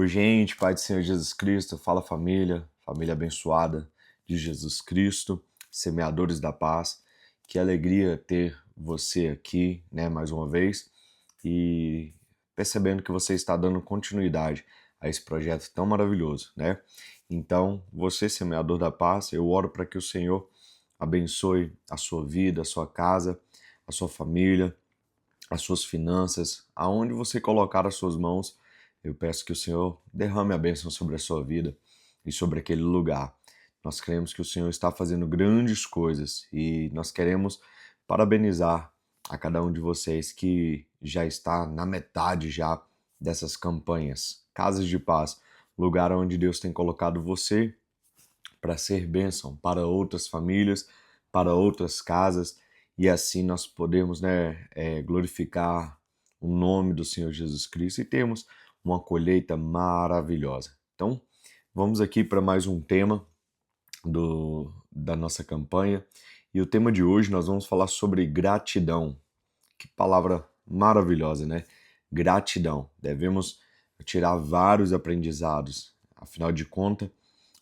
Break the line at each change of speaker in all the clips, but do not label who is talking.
Urgente, Pai do Senhor Jesus Cristo, fala família, família abençoada de Jesus Cristo, semeadores da paz. Que alegria ter você aqui, né, mais uma vez, e percebendo que você está dando continuidade a esse projeto tão maravilhoso, né? Então, você, semeador da paz, eu oro para que o Senhor abençoe a sua vida, a sua casa, a sua família, as suas finanças, aonde você colocar as suas mãos, eu peço que o Senhor derrame a bênção sobre a sua vida e sobre aquele lugar. Nós cremos que o Senhor está fazendo grandes coisas e nós queremos parabenizar a cada um de vocês que já está na metade já dessas campanhas. Casas de Paz, lugar onde Deus tem colocado você para ser bênção para outras famílias, para outras casas, e assim nós podemos, né, glorificar o nome do Senhor Jesus Cristo e temos uma colheita maravilhosa. Então, vamos aqui para mais um tema da nossa campanha, e o tema de hoje nós vamos falar sobre gratidão. Que palavra maravilhosa, né? Gratidão. Devemos tirar vários aprendizados. Afinal de contas,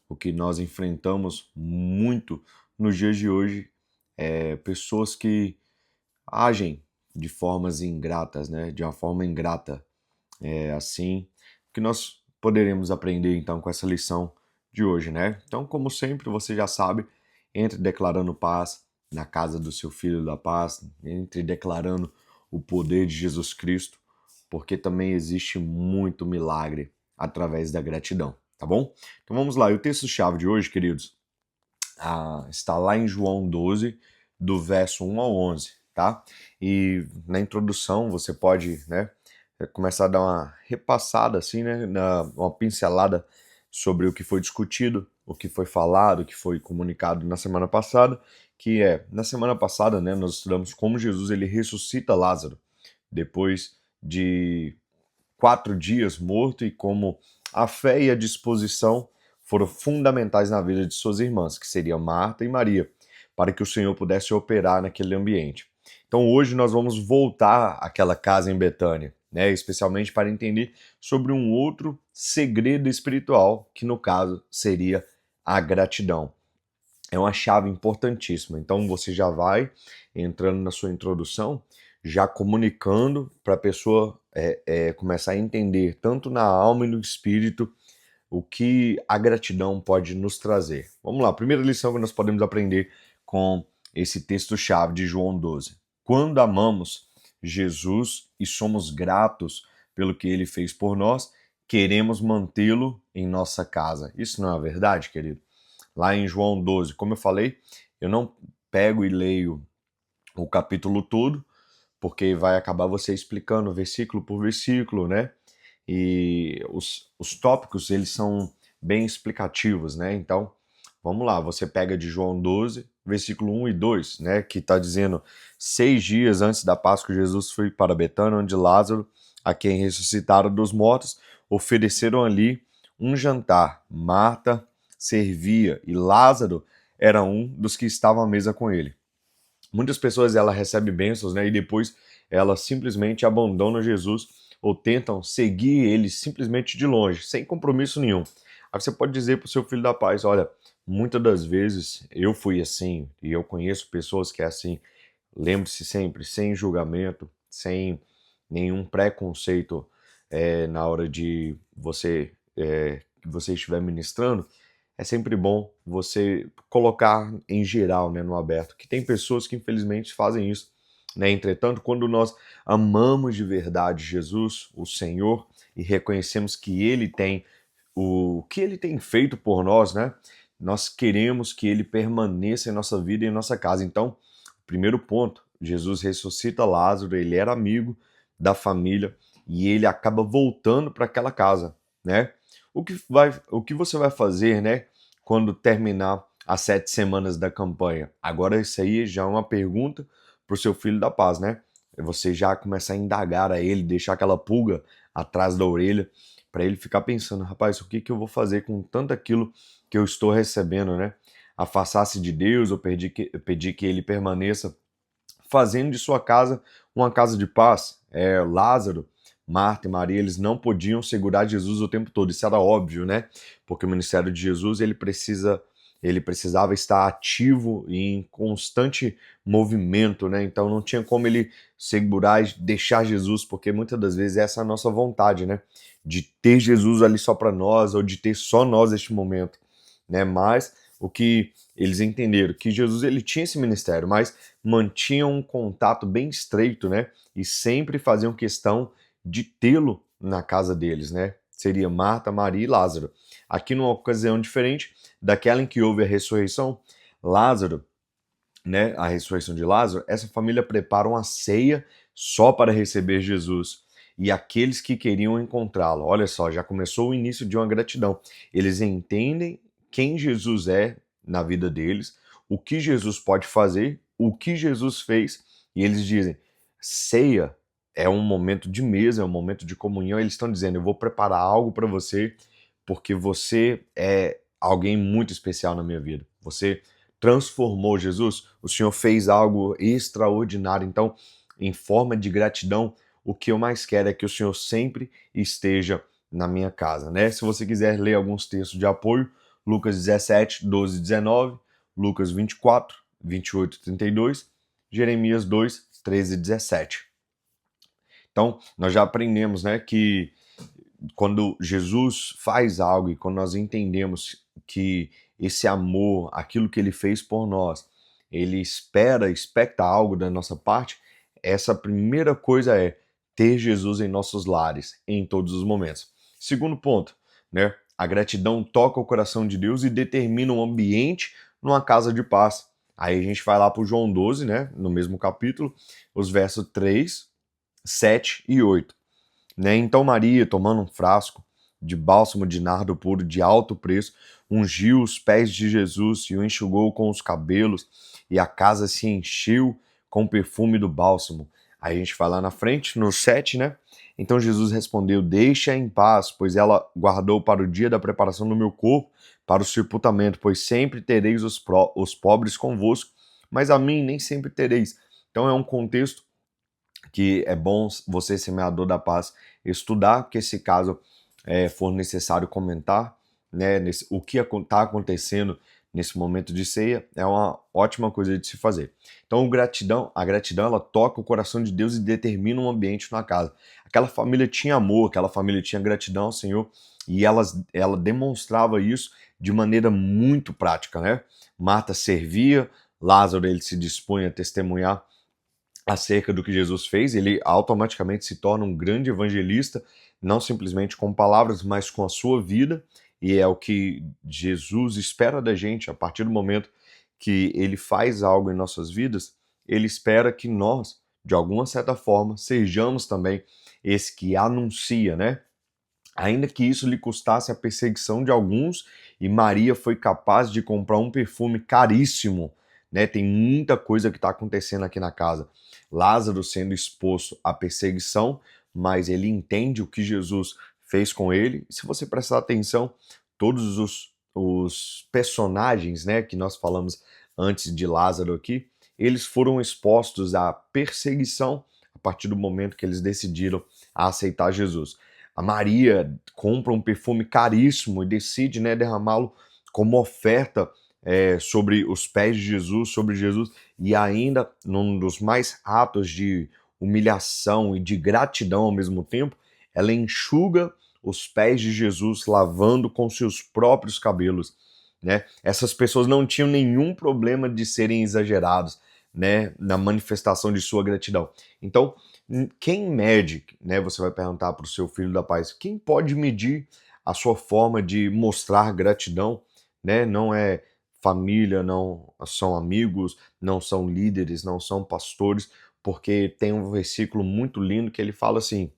o que nós enfrentamos muito nos dias de hoje é pessoas que agem de formas ingratas, né? De uma forma ingrata. É assim que nós poderemos aprender então com essa lição de hoje, né? Então, como sempre, você já sabe, entre declarando paz na casa do seu filho da paz, entre declarando o poder de Jesus Cristo, porque também existe muito milagre através da gratidão, tá bom? Então vamos lá, e o texto-chave de hoje, queridos, está lá em João 12, do verso 1 ao 11, tá? E na introdução você pode, né, começar a dar uma repassada, assim, né, uma pincelada sobre o que foi discutido, o que foi falado, o que foi comunicado na semana passada, que na semana passada, né, nós estudamos como Jesus ele ressuscita Lázaro depois de 4 dias morto e como a fé e a disposição foram fundamentais na vida de suas irmãs, que seriam Marta e Maria, para que o Senhor pudesse operar naquele ambiente. Então hoje nós vamos voltar àquela casa em Betânia, né, especialmente para entender sobre um outro segredo espiritual, que no caso seria a gratidão. É uma chave importantíssima. Então você já vai entrando na sua introdução, já comunicando para a pessoa começar a entender, tanto na alma e no espírito, o que a gratidão pode nos trazer. Vamos lá, a primeira lição que nós podemos aprender com esse texto-chave de João 12. Quando amamos Jesus e somos gratos pelo que ele fez por nós, queremos mantê-lo em nossa casa. Isso não é verdade, querido? Lá em João 12, como eu falei, eu não pego e leio o capítulo todo, porque vai acabar você explicando versículo por versículo, né? E os tópicos, eles são bem explicativos, né? Então, vamos lá, você pega de João 12, versículo 1 e 2, né? Que está dizendo, 6 dias antes da Páscoa, Jesus foi para Betânia, onde Lázaro, a quem ressuscitaram dos mortos, ofereceram ali um jantar. Marta servia e Lázaro era um dos que estavam à mesa com ele. Muitas pessoas ela recebem bênçãos, né, e depois elas simplesmente abandonam Jesus ou tentam seguir ele simplesmente de longe, sem compromisso nenhum. Aí você pode dizer para o seu filho da paz, olha, muitas das vezes eu fui assim e eu conheço pessoas que é assim. Lembre-se sempre, sem julgamento, sem nenhum preconceito na hora de que você estiver ministrando, é sempre bom você colocar em geral, né, no aberto, que tem pessoas que infelizmente fazem isso, né? Entretanto, quando nós amamos de verdade Jesus, o Senhor, e reconhecemos que Ele tem o que Ele tem feito por nós, né? Nós queremos que Ele permaneça em nossa vida e em nossa casa. Então, primeiro ponto, Jesus ressuscita Lázaro, ele era amigo da família e ele acaba voltando para aquela casa, né? O que você vai fazer, né, quando terminar as 7 semanas da campanha? Agora isso aí já é uma pergunta para o seu filho da paz, né? Você já começar a indagar a ele, deixar aquela pulga atrás da orelha, para ele ficar pensando, rapaz, o que que eu vou fazer com tanto aquilo que eu estou recebendo, né? Afastar-se de Deus ou pedir que ele permaneça fazendo de sua casa uma casa de paz. Lázaro Marta e Maria, eles não podiam segurar Jesus o tempo todo. Isso era óbvio, né? Porque o ministério de Jesus, ele precisava estar ativo e em constante movimento, né? Então não tinha como ele segurar e deixar Jesus, porque muitas das vezes essa é a nossa vontade, né? De ter Jesus ali só para nós ou de ter só nós neste momento, né? Mas o que eles entenderam que Jesus ele tinha esse ministério, mas mantinham um contato bem estreito, né? E sempre faziam questão de tê-lo na casa deles, né? Seria Marta, Maria e Lázaro. Aqui numa ocasião diferente daquela em que houve a ressurreição, Lázaro, né, a ressurreição de Lázaro, essa família prepara uma ceia só para receber Jesus e aqueles que queriam encontrá-lo. Olha só, já começou o início de uma gratidão. Eles entendem quem Jesus é na vida deles, o que Jesus pode fazer, o que Jesus fez, e eles dizem: ceia é um momento de mesa, é um momento de comunhão. Eles estão dizendo: eu vou preparar algo para você, porque você é alguém muito especial na minha vida. Você transformou Jesus, o Senhor fez algo extraordinário. Então, em forma de gratidão, o que eu mais quero é que o Senhor sempre esteja na minha casa, né? Se você quiser ler alguns textos de apoio, Lucas 17, 12 e 19, Lucas 24, 28 e 32, Jeremias 2, 13 e 17. Então, nós já aprendemos, né, que quando Jesus faz algo e quando nós entendemos que esse amor, aquilo que ele fez por nós, ele expecta algo da nossa parte, essa primeira coisa é ter Jesus em nossos lares, em todos os momentos. Segundo ponto, né? A gratidão toca o coração de Deus e determina um ambiente numa casa de paz. Aí a gente vai lá para o João 12, né? No mesmo capítulo, os versos 3, 7 e 8. Né? Então Maria, tomando um frasco de bálsamo de nardo puro de alto preço, ungiu os pés de Jesus e o enxugou com os cabelos, e a casa se encheu com o perfume do bálsamo. Aí a gente vai lá na frente, no 7, né? Então Jesus respondeu: deixa em paz, pois ela guardou para o dia da preparação do meu corpo, para o sepultamento, pois sempre tereis os pobres convosco, mas a mim nem sempre tereis. Então é um contexto que é bom você, semeador da paz, estudar, porque se caso for necessário comentar, né, o que está acontecendo nesse momento de ceia, é uma ótima coisa de se fazer. Então, a gratidão, ela toca o coração de Deus e determina um ambiente na casa. Aquela família tinha amor, aquela família tinha gratidão ao Senhor, e ela demonstrava isso de maneira muito prática, né? Marta servia, Lázaro ele se dispunha a testemunhar acerca do que Jesus fez, ele automaticamente se torna um grande evangelista, não simplesmente com palavras, mas com a sua vida, e é o que Jesus espera da gente a partir do momento que ele faz algo em nossas vidas, ele espera que nós, de alguma certa forma, sejamos também esse que anuncia, né? Ainda que isso lhe custasse a perseguição de alguns, e Maria foi capaz de comprar um perfume caríssimo, né? Tem muita coisa que está acontecendo aqui na casa. Lázaro sendo exposto à perseguição, mas ele entende o que Jesus fez com ele. Se você prestar atenção, todos os personagens, né, que nós falamos antes de Lázaro aqui, eles foram expostos à perseguição a partir do momento que eles decidiram aceitar Jesus. A Maria compra um perfume caríssimo e decide, né, derramá-lo como oferta sobre os pés de Jesus, sobre Jesus, e ainda num dos mais atos de humilhação e de gratidão ao mesmo tempo, ela enxuga os pés de Jesus lavando com seus próprios cabelos, né? Essas pessoas não tinham nenhum problema de serem exagerados, né, na manifestação de sua gratidão. Então, quem mede, né? Você vai perguntar para o seu filho da paz, quem pode medir a sua forma de mostrar gratidão, né? Não é família, não são amigos, não são líderes, não são pastores, porque tem um versículo muito lindo que ele fala assim,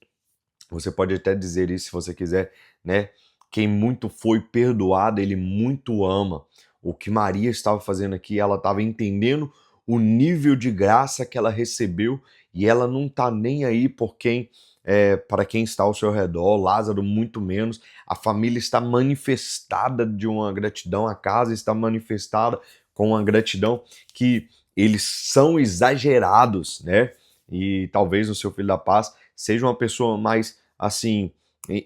você pode até dizer isso se você quiser, né? Quem muito foi perdoado, ele muito ama. O que Maria estava fazendo aqui, ela estava entendendo o nível de graça que ela recebeu e ela não está nem aí por quem para quem está ao seu redor, Lázaro muito menos. A família está manifestada de uma gratidão, a casa está manifestada com uma gratidão que eles são exagerados, né? e talvez o seu filho da paz seja uma pessoa mais, assim,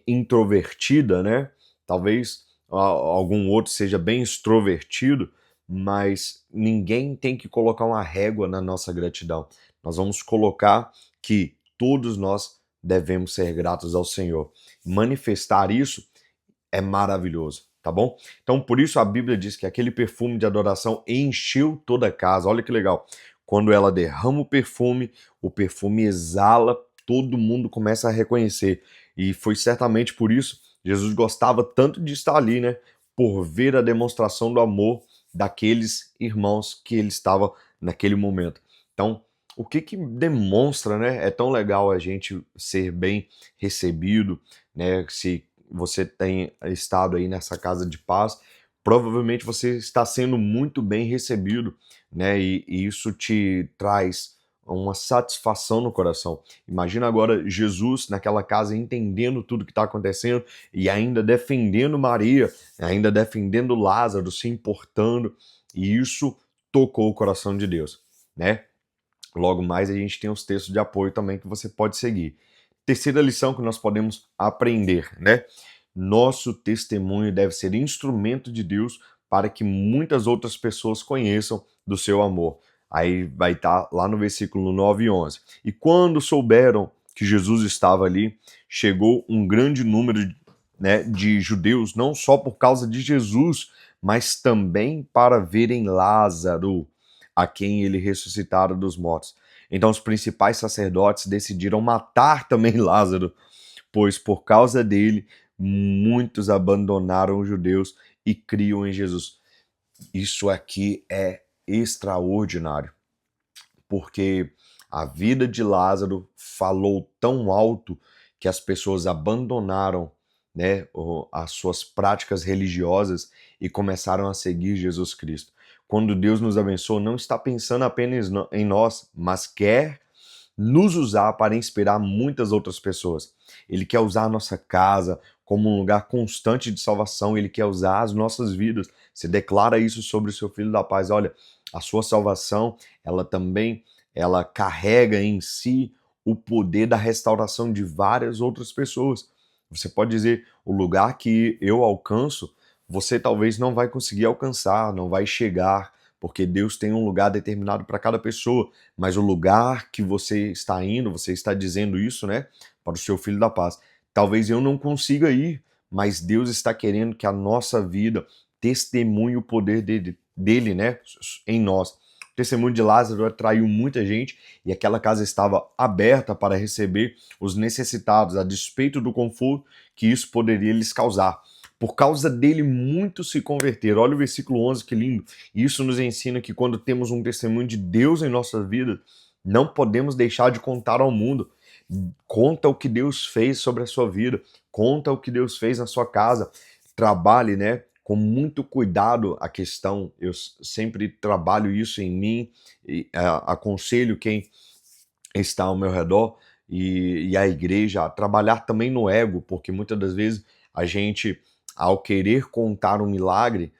introvertida, né? Talvez algum outro seja bem extrovertido, mas ninguém tem que colocar uma régua na nossa gratidão. Nós vamos colocar que todos nós devemos ser gratos ao Senhor. Manifestar isso é maravilhoso, tá bom? Então, por isso a Bíblia diz que aquele perfume de adoração encheu toda a casa. Olha que legal. Quando ela derrama o perfume exala, todo mundo começa a reconhecer. E foi certamente por isso Jesus gostava tanto de estar ali, né? Por ver a demonstração do amor daqueles irmãos que ele estava naquele momento. Então, o que que demonstra, né? É tão legal a gente ser bem recebido, né? Se você tem estado aí nessa casa de paz, provavelmente você está sendo muito bem recebido, né? E isso te traz uma satisfação no coração. Imagina agora Jesus naquela casa entendendo tudo que está acontecendo e ainda defendendo Maria, ainda defendendo Lázaro, se importando, e isso tocou o coração de Deus, né? Logo mais a gente tem os textos de apoio também que você pode seguir. Terceira lição que nós podemos aprender, né? Nosso testemunho deve ser instrumento de Deus para que muitas outras pessoas conheçam do seu amor. Aí vai estar lá no versículo 9 e 11. E quando souberam que Jesus estava ali, chegou um grande número, né, de judeus, não só por causa de Jesus, mas também para verem Lázaro, a quem ele ressuscitara dos mortos. Então os principais sacerdotes decidiram matar também Lázaro, pois por causa dele muitos abandonaram os judeus e criam em Jesus. Isso aqui é extraordinário, porque a vida de Lázaro falou tão alto que as pessoas abandonaram, né, as suas práticas religiosas e começaram a seguir Jesus Cristo. Quando Deus nos abençoa, não está pensando apenas em nós, mas quer nos usar para inspirar muitas outras pessoas. Ele quer usar a nossa casa como um lugar constante de salvação, ele quer usar as nossas vidas. Você declara isso sobre o seu filho da paz. Olha, a sua salvação, ela também, ela carrega em si o poder da restauração de várias outras pessoas. Você pode dizer, o lugar que eu alcanço, você talvez não vai conseguir alcançar, não vai chegar, porque Deus tem um lugar determinado para cada pessoa, mas o lugar que você está indo, você está dizendo isso, né, para o seu filho da paz. Talvez eu não consiga ir, mas Deus está querendo que a nossa vida testemunhe o poder dele, né, em nós. O testemunho de Lázaro atraiu muita gente e aquela casa estava aberta para receber os necessitados, a despeito do conforto que isso poderia lhes causar. Por causa dele, muitos se converteram. Olha o versículo 11, que lindo. Isso nos ensina que quando temos um testemunho de Deus em nossa vida, não podemos deixar de contar ao mundo. Conta o que Deus fez sobre a sua vida, conta o que Deus fez na sua casa. Trabalhe, né, com muito cuidado a questão. Eu sempre trabalho isso em mim e aconselho quem está ao meu redor e a igreja a trabalhar também no ego, porque muitas das vezes a gente, ao querer contar um milagre,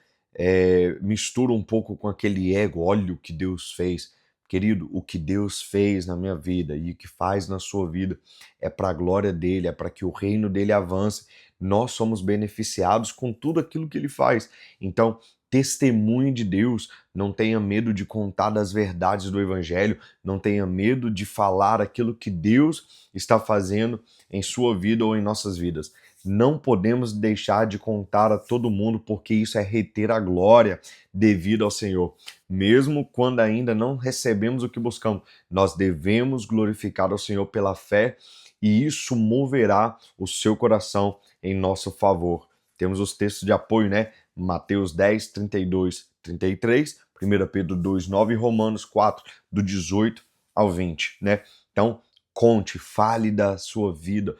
mistura um pouco com aquele ego. Olha o que Deus fez. Querido, o que Deus fez na minha vida e o que faz na sua vida é para a glória dele, é para que o reino dele avance. Nós somos beneficiados com tudo aquilo que ele faz. Então, testemunhe de Deus, não tenha medo de contar das verdades do evangelho, não tenha medo de falar aquilo que Deus está fazendo em sua vida ou em nossas vidas. Não podemos deixar de contar a todo mundo, porque isso é reter a glória devida ao Senhor. Mesmo quando ainda não recebemos o que buscamos, nós devemos glorificar ao Senhor pela fé e isso moverá o seu coração em nosso favor. Temos os textos de apoio, né? Mateus 10, 32, 33, 1 Pedro 2, 9 e Romanos 4, do 18 ao 20, né? Então, conte, fale da sua vida,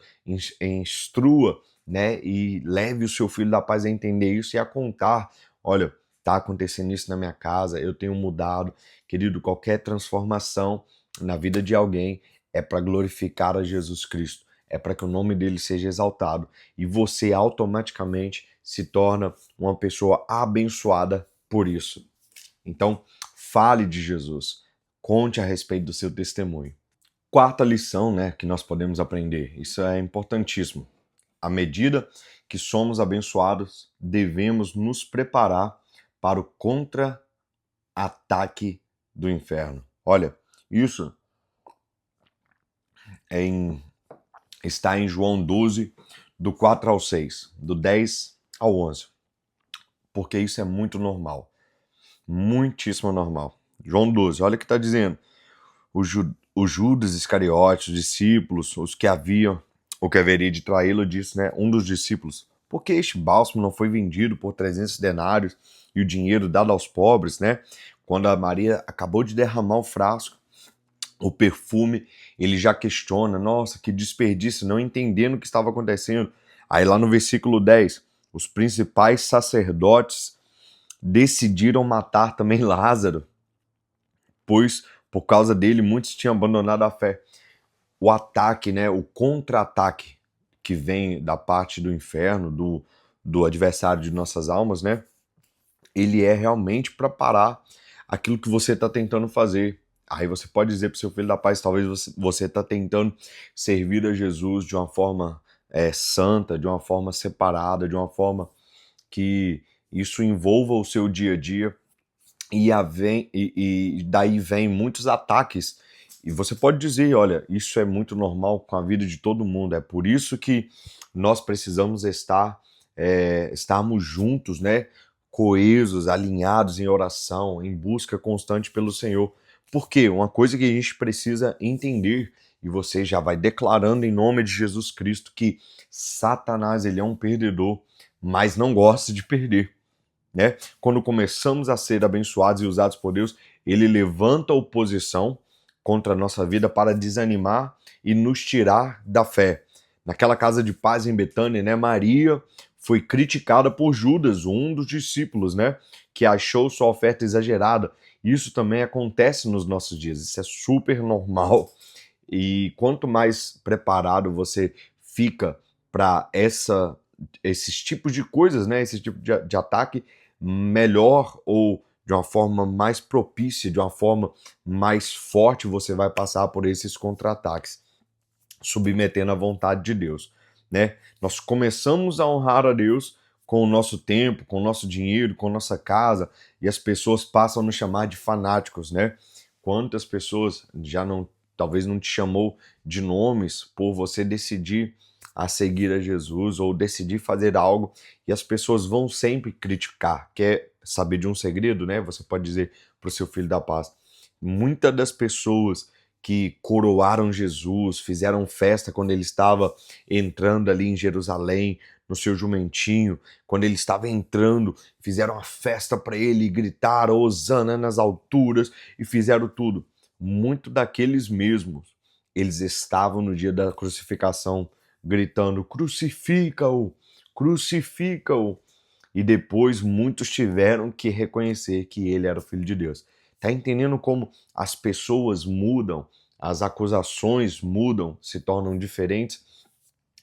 instrua, né? E leve o seu filho da paz a entender isso e a contar. Olha, tá acontecendo isso na minha casa, eu tenho mudado. Querido, qualquer transformação na vida de alguém é para glorificar a Jesus Cristo, é para que o nome dele seja exaltado e você automaticamente se torna uma pessoa abençoada por isso. Então, fale de Jesus, conte a respeito do seu testemunho. Quarta lição, né, que nós podemos aprender. Isso é importantíssimo. À medida que somos abençoados, devemos nos preparar para o contra-ataque do inferno. Olha, isso é está em João 12, do 4 ao 6, do 10 ao 11. Porque isso é muito normal. Muitíssimo normal. João 12, olha o que está dizendo. O Judas Iscariote, os discípulos, os que haviam, o que haveria de traí-lo, disse, né, um dos discípulos: por que este bálsamo não foi vendido por 300 denários e o dinheiro dado aos pobres, né? Quando a Maria acabou de derramar o frasco, o perfume, ele já questiona, nossa, que desperdício, não entendendo o que estava acontecendo. Aí lá no versículo 10, os principais sacerdotes decidiram matar também Lázaro, pois por causa dele muitos tinham abandonado a fé. O ataque, né, o contra-ataque que vem da parte do inferno, do adversário de nossas almas, né, ele é realmente para parar aquilo que você está tentando fazer. Aí você pode dizer para o seu filho da paz, talvez você está tentando servir a Jesus de uma forma santa, de uma forma separada, de uma forma que isso envolva o seu dia a dia, e daí vem muitos ataques. E você pode dizer, olha, isso é muito normal com a vida de todo mundo, é por isso que nós precisamos estarmos juntos, né, coesos, alinhados em oração, em busca constante pelo Senhor. Porque uma coisa que a gente precisa entender, e você já vai declarando em nome de Jesus Cristo, que Satanás, ele é um perdedor, mas não gosta de perder. Né? Quando começamos a ser abençoados e usados por Deus, ele levanta oposição contra a nossa vida para desanimar e nos tirar da fé. Naquela casa de paz em Betânia, né, Maria foi criticada por Judas, um dos discípulos, né, que achou sua oferta exagerada. Isso também acontece nos nossos dias, isso é super normal. E quanto mais preparado você fica para esses tipos de coisas, né, esse tipo de ataque, melhor, ou de uma forma mais propícia, de uma forma mais forte, você vai passar por esses contra-ataques, submetendo à vontade de Deus, né? Nós começamos a honrar a Deus com o nosso tempo, com o nosso dinheiro, com a nossa casa, e as pessoas passam a nos chamar de fanáticos, né? Quantas pessoas já não, talvez não te chamou de nomes por você decidir a seguir a Jesus ou decidir fazer algo, e as pessoas vão sempre criticar. Quer saber de um segredo, né? Você pode dizer para o seu filho da paz. Muitas das pessoas que coroaram Jesus, fizeram festa quando ele estava entrando ali em Jerusalém, no seu jumentinho, quando ele estava entrando, fizeram uma festa para ele e gritaram Hosana nas alturas e fizeram tudo. Muito daqueles mesmos, eles estavam no dia da crucificação gritando crucifica-o, crucifica-o. E depois muitos tiveram que reconhecer que ele era o Filho de Deus. Tá entendendo como as pessoas mudam, as acusações mudam, se tornam diferentes?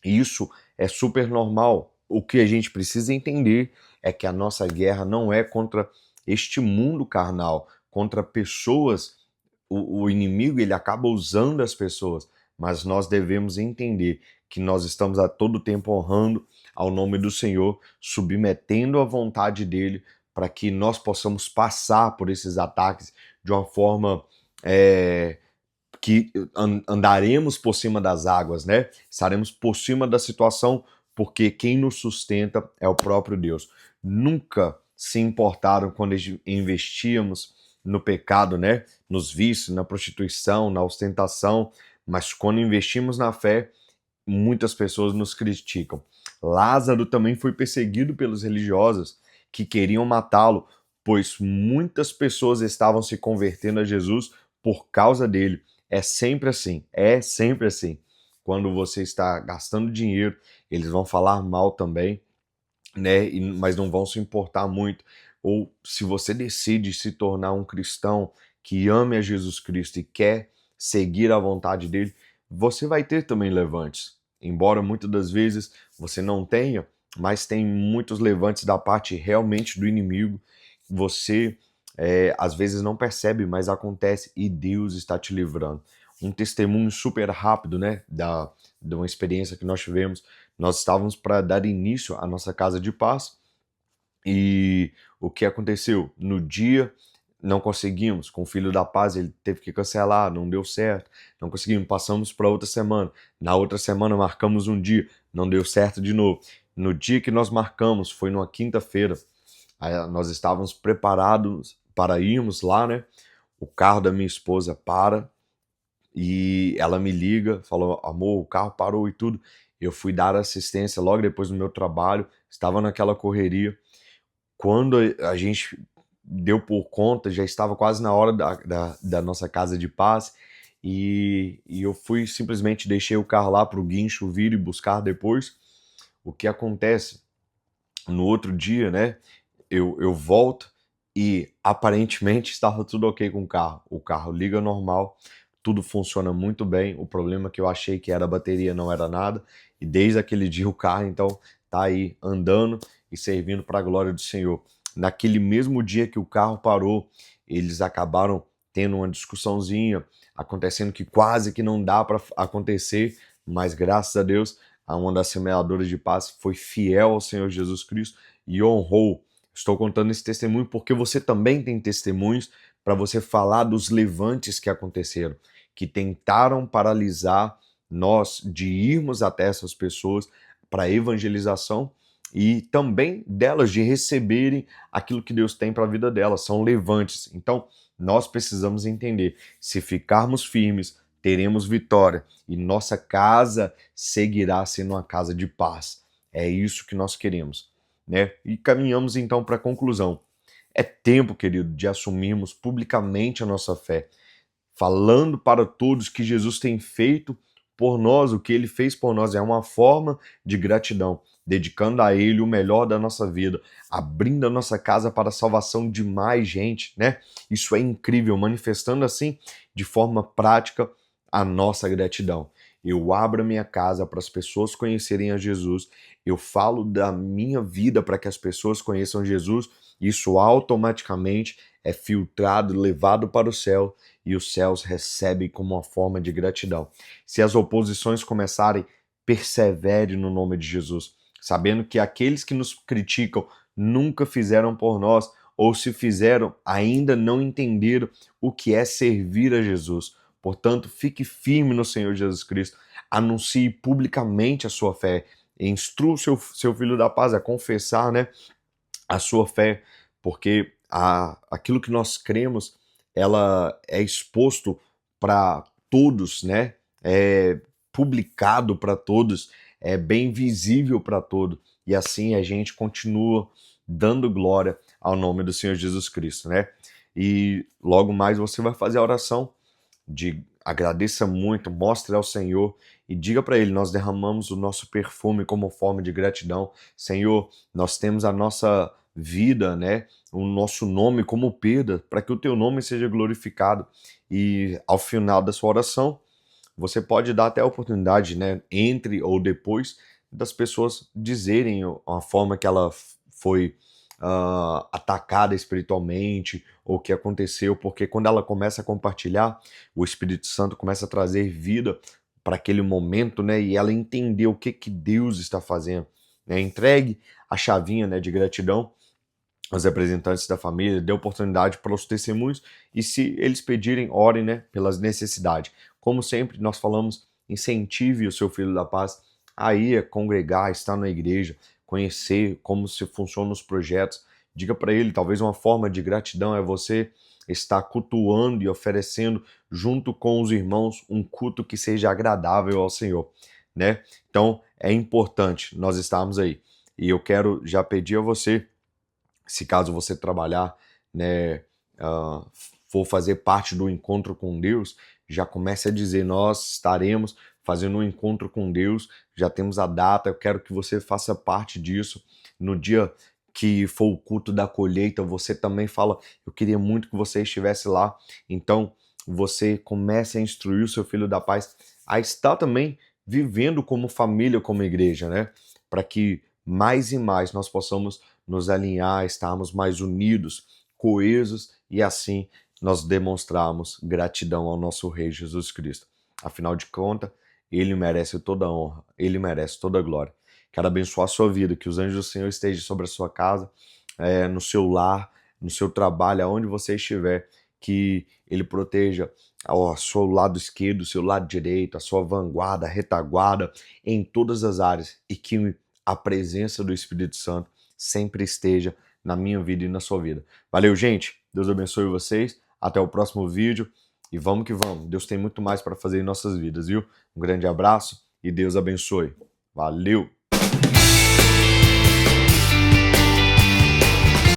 Isso é super normal. O que a gente precisa entender é que a nossa guerra não é contra este mundo carnal, contra pessoas. O inimigo, ele acaba usando as pessoas, mas nós devemos entender que nós estamos a todo tempo honrando ao nome do Senhor, submetendo à vontade dele, para que nós possamos passar por esses ataques de uma forma que andaremos por cima das águas, né? Estaremos por cima da situação, porque quem nos sustenta é o próprio Deus. Nunca se importaram quando investíamos no pecado, né? Nos vícios, na prostituição, na ostentação, mas quando investimos na fé, muitas pessoas nos criticam. Lázaro também foi perseguido pelos religiosos que queriam matá-lo, pois muitas pessoas estavam se convertendo a Jesus por causa dele. É sempre assim, é sempre assim. Quando você está gastando dinheiro, eles vão falar mal também, né? Mas não vão se importar muito. Ou se você decide se tornar um cristão que ame a Jesus Cristo e quer seguir a vontade dele, você vai ter também levantes. Embora muitas das vezes você não tenha, mas tem muitos levantes da parte realmente do inimigo. Você às vezes não percebe, mas acontece e Deus está te livrando. um testemunho super rápido, né, de uma experiência que nós tivemos. Nós estávamos para dar início à nossa casa de paz e o que aconteceu? No dia não conseguimos, com o Filho da Paz ele teve que cancelar, não deu certo, não conseguimos, passamos para outra semana. Na outra semana marcamos um dia, não deu certo de novo. No dia que nós marcamos, foi numa quinta-feira, nós estávamos preparados para irmos lá, né? O carro da minha esposa para e ela me liga, falou: amor, o carro parou e tudo. Eu fui dar assistência logo depois do meu trabalho, estava naquela correria. Quando a gente deu por conta, já estava quase na hora da nossa casa de paz e eu fui simplesmente deixei o carro lá para o guincho vir e buscar depois. O que acontece? No outro dia, né, eu volto e aparentemente estava tudo ok com o carro. O carro liga normal, tudo funciona muito bem. O problema que eu achei que era a bateria não era nada. E desde aquele dia o carro então tá aí andando e servindo para a glória do Senhor. Naquele mesmo dia que o carro parou, eles acabaram tendo uma discussãozinha, acontecendo que quase que não dá para acontecer, mas graças a Deus, uma das semeadoras de paz foi fiel ao Senhor Jesus Cristo e honrou. Estou contando esse testemunho porque você também tem testemunhos para você falar dos levantes que aconteceram, que tentaram paralisar nós de irmos até essas pessoas para evangelização e também delas de receberem aquilo que Deus tem para a vida delas. São levantes. Então, nós precisamos entender, se ficarmos firmes, teremos vitória e nossa casa seguirá sendo uma casa de paz. É isso que nós queremos, né? E caminhamos então para a conclusão. É tempo, querido, de assumirmos publicamente a nossa fé, falando para todos que Jesus tem feito por nós, o que ele fez por nós é uma forma de gratidão, dedicando a ele o melhor da nossa vida, abrindo a nossa casa para a salvação de mais gente, né? Isso é incrível, manifestando assim de forma prática a nossa gratidão. Eu abro a minha casa para as pessoas conhecerem a Jesus, eu falo da minha vida para que as pessoas conheçam Jesus, isso automaticamente é filtrado, levado para o céu e os céus recebem como uma forma de gratidão. Se as oposições começarem, persevere no nome de Jesus, sabendo que aqueles que nos criticam nunca fizeram por nós, ou se fizeram, ainda não entenderam o que é servir a Jesus. Portanto, fique firme no Senhor Jesus Cristo, anuncie publicamente a sua fé, instrua o seu filho da paz a confessar, né, a sua fé, porque aquilo que nós cremos, ela é exposto para todos, né? É publicado para todos, é bem visível para todos, e assim a gente continua dando glória ao nome do Senhor Jesus Cristo, né? E logo mais você vai fazer a oração de agradeça muito, mostre ao Senhor e diga para Ele, nós derramamos o nosso perfume como forma de gratidão. Senhor, nós temos a nossa vida, né, o nosso nome como perda, para que o Teu nome seja glorificado. E ao final da sua oração, você pode dar até a oportunidade, né, entre ou depois, das pessoas dizerem a forma que ela foi atacada espiritualmente, ou o que aconteceu, porque quando ela começa a compartilhar, o Espírito Santo começa a trazer vida para aquele momento, né, e ela entender o que Deus está fazendo, né, entregue a chavinha, né, de gratidão aos representantes da família, dê oportunidade para os testemunhos e se eles pedirem, orem, né, pelas necessidades. Como sempre nós falamos, incentive o seu filho da paz a ir a congregar, estar na igreja, conhecer como se funcionam os projetos. Diga para ele, talvez uma forma de gratidão é você estar cultuando e oferecendo junto com os irmãos um culto que seja agradável ao Senhor, né? Então é importante nós estarmos aí. E eu quero já pedir a você, se caso você trabalhar, né, for fazer parte do encontro com Deus, já comece a dizer, nós estaremos fazendo um encontro com Deus, já temos a data, eu quero que você faça parte disso. No dia que for o culto da colheita, você também fala, eu queria muito que você estivesse lá. Então, você comece a instruir o seu filho da paz a estar também vivendo como família, como igreja, né? Para que mais e mais nós possamos nos alinhar, estarmos mais unidos, coesos e assim nós demonstrarmos gratidão ao nosso Rei Jesus Cristo. Afinal de contas, Ele merece toda a honra, Ele merece toda a glória. Quero abençoar a sua vida, que os anjos do Senhor estejam sobre a sua casa, no seu lar, no seu trabalho, aonde você estiver, que Ele proteja o seu lado esquerdo, o seu lado direito, a sua vanguarda, a retaguarda, em todas as áreas, e que a presença do Espírito Santo sempre esteja na minha vida e na sua vida. Valeu, gente. Deus abençoe vocês. Até o próximo vídeo. E vamos que vamos. Deus tem muito mais para fazer em nossas vidas, viu? Um grande abraço e Deus abençoe. Valeu!